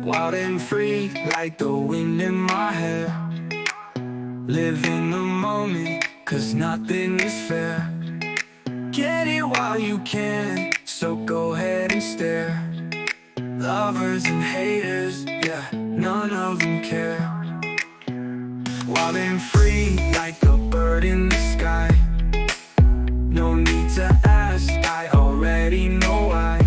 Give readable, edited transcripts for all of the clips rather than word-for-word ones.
Wild and free, like the wind in my hair. Live in the moment, cause nothing is fair. Get it while you can, so go ahead and stare. Lovers and haters, yeah, none of them care. Wild and free, like a bird in the sky. No need to ask, I already know why.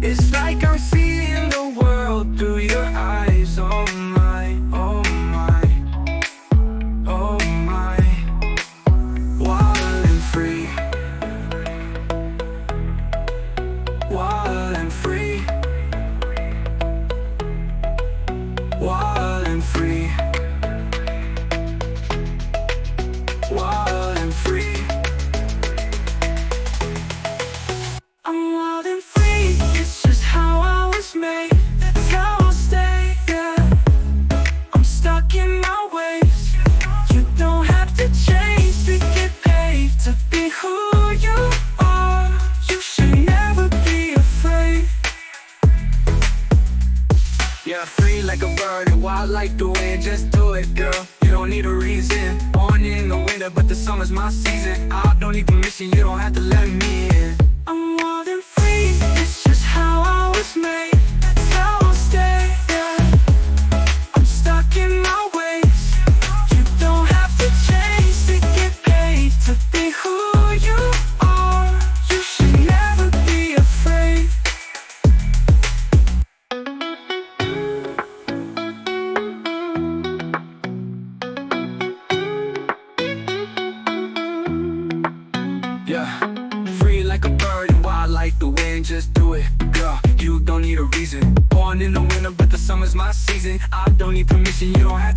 It's like I'm seeing the world through your eyes. Oh my, oh my, oh my. Wild and free, wild and free, wild and free, wild and free. I'm wild and free, it's just how I was made. That's how I'll stay, yeah. I'm stuck in my ways. You don't have to change to get paid to be who you are. You should never be afraid. Yeah, free like a bird and wild like the wind. Just do it, girl, you don't need a reason. Born in the winter, but the summer's my season. I don't need permission, you don't have to let me in. I'm wild and free, it's just how I was made. That's how I'll stay, yeah. I'm stuck in my ways. You don't have to change to get paid to be who you are. You should never be afraid. Yeah, free like a bird and wild like the wind. Just do it, girl, you don't need a reason. Born in the winter, but the summer's my season. I don't need permission, you don't have